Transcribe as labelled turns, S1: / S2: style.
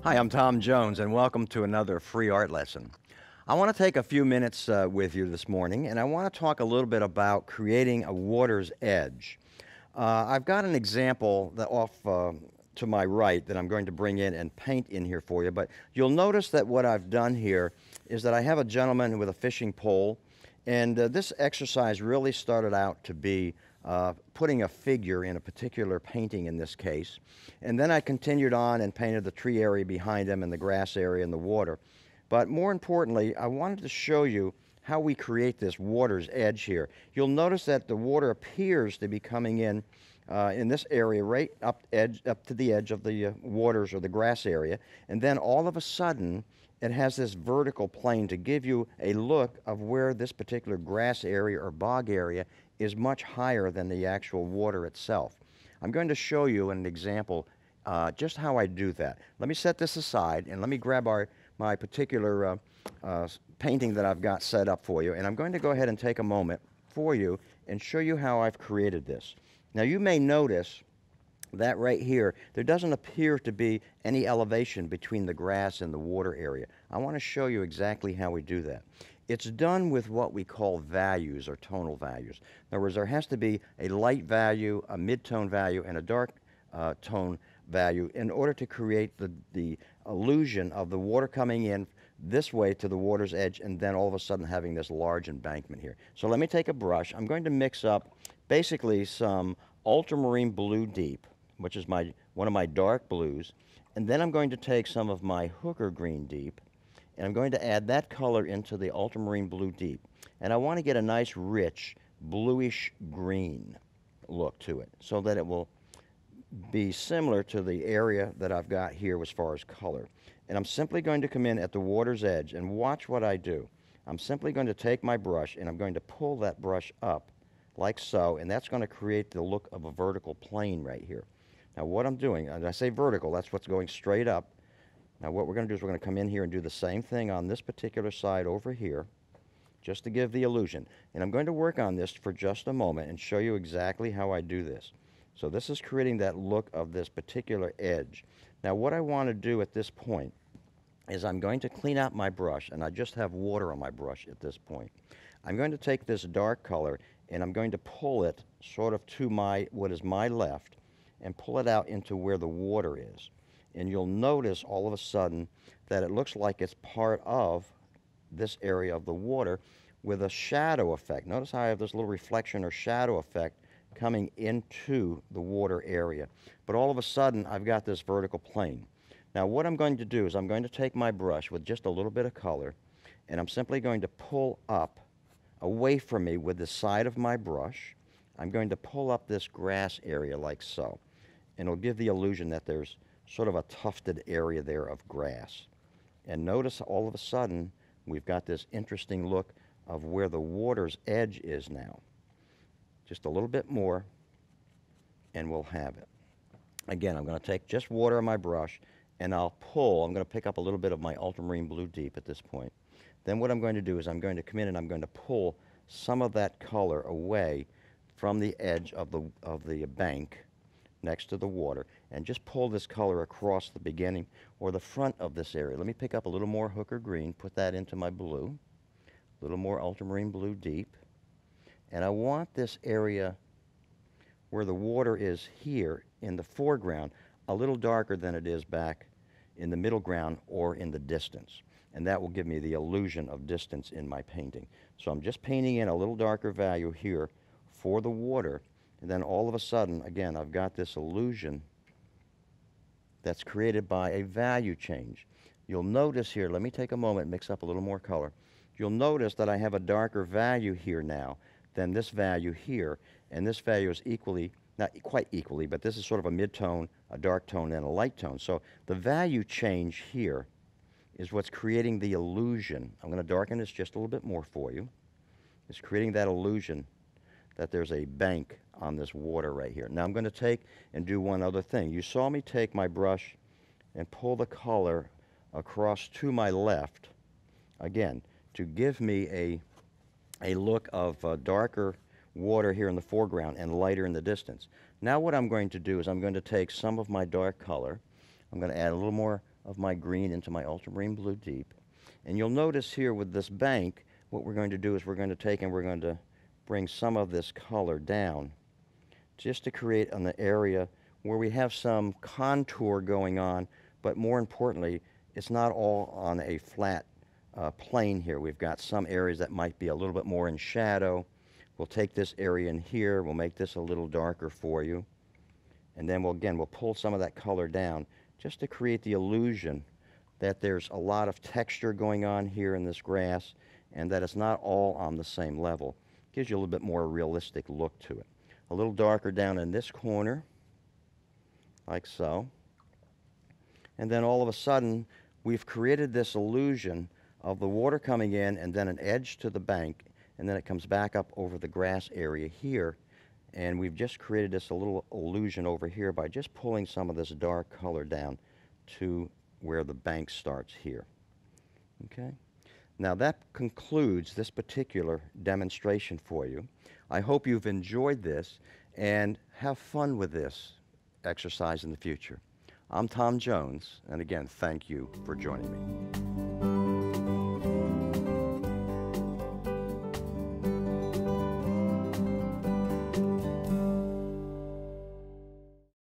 S1: Hi, I'm Tom Jones, and welcome to another free art lesson. I want to take a few minutes with you this morning, and I want to talk a little bit about creating a water's edge. I've got an example that to my right that I'm going to bring in and paint in here for you, but you'll notice that what I've done here is that I have a gentleman with a fishing pole, and this exercise really started out to be putting a figure in a particular painting in this case. And then I continued on and painted the tree area behind him and the grass area and the water. But more importantly, I wanted to show you how we create this water's edge here. You'll notice that the water appears to be coming in this area right up to the edge of the waters or the grass area. And then all of a sudden, it has this vertical plane to give you a look of where this particular grass area or bog area is much higher than the actual water itself. I'm going to show you an example just how I do that. Let me set this aside and let me grab my particular painting that I've got set up for you, and I'm going to go ahead and take a moment for you and show you how I've created this. Now you may notice that right here, there doesn't appear to be any elevation between the grass and the water area. I want to show you exactly how we do that. It's done with what we call values or tonal values. In other words, there has to be a light value, a mid-tone value, and a dark tone value in order to create the illusion of the water coming in this way to the water's edge and then all of a sudden having this large embankment here. So let me take a brush. I'm going to mix up basically some ultramarine blue deep, which is one of my dark blues, and then I'm going to take some of my hooker green deep, and I'm going to add that color into the ultramarine blue deep. And I want to get a nice rich bluish green look to it so that it will be similar to the area that I've got here as far as color. And I'm simply going to come in at the water's edge and watch what I do. I'm simply going to take my brush and I'm going to pull that brush up like so, and that's going to create the look of a vertical plane right here. Now what I'm doing, and I say vertical, that's what's going straight up. Now what we're going to do is we're going to come in here and do the same thing on this particular side over here, just to give the illusion. And I'm going to work on this for just a moment and show you exactly how I do this. So this is creating that look of this particular edge. Now what I want to do at this point is I'm going to clean out my brush, and I just have water on my brush at this point. I'm going to take this dark color and I'm going to pull it sort of to what is my left and pull it out into where the water is. And you'll notice all of a sudden that it looks like it's part of this area of the water with a shadow effect. Notice how I have this little reflection or shadow effect coming into the water area. But all of a sudden, I've got this vertical plane. Now what I'm going to do is I'm going to take my brush with just a little bit of color, and I'm simply going to pull up away from me with the side of my brush. I'm going to pull up this grass area like so. And it'll give the illusion that there's sort of a tufted area there of grass. And notice all of a sudden, we've got this interesting look of where the water's edge is now. Just a little bit more, and we'll have it. Again, I'm going to take just water on my brush, and I'm going to pick up a little bit of my ultramarine blue deep at this point. Then what I'm going to do is I'm going to come in and I'm going to pull some of that color away from the edge of the bank next to the water, and just pull this color across the beginning or the front of this area. Let me pick up a little more hooker green, put that into my blue, a little more ultramarine blue deep. And I want this area where the water is here in the foreground a little darker than it is back in the middle ground or in the distance. And that will give me the illusion of distance in my painting. So I'm just painting in a little darker value here for the water, and then all of a sudden, again, I've got this illusion that's created by a value change. You'll notice here, let me take a moment and mix up a little more color. You'll notice that I have a darker value here now than this value here, and this value is equally, not quite equally, but this is sort of a mid-tone, a dark tone, and a light tone. So the value change here is what's creating the illusion. I'm going to darken this just a little bit more for you. It's creating that illusion that there's a bank on this water right here. Now I'm going to take and do one other thing. You saw me take my brush and pull the color across to my left, again, to give me a look of darker water here in the foreground and lighter in the distance. Now what I'm going to do is I'm going to take some of my dark color. I'm going to add a little more of my green into my ultramarine blue deep. And you'll notice here with this bank, what we're going to do is we're going to take and we're going to bring some of this color down just to create an area where we have some contour going on, but more importantly, it's not all on a flat plane here. We've got some areas that might be a little bit more in shadow. We'll take this area in here, we'll make this a little darker for you, and then we'll pull some of that color down just to create the illusion that there's a lot of texture going on here in this grass and that it's not all on the same level. Gives you a little bit more realistic look to it. A little darker down in this corner, like so. And then all of a sudden, we've created this illusion of the water coming in and then an edge to the bank, and then it comes back up over the grass area here. And we've just created this a little illusion over here by just pulling some of this dark color down to where the bank starts here. Okay? Now that concludes this particular demonstration for you. I hope you've enjoyed this and have fun with this exercise in the future. I'm Tom Jones, and again, thank you for joining me.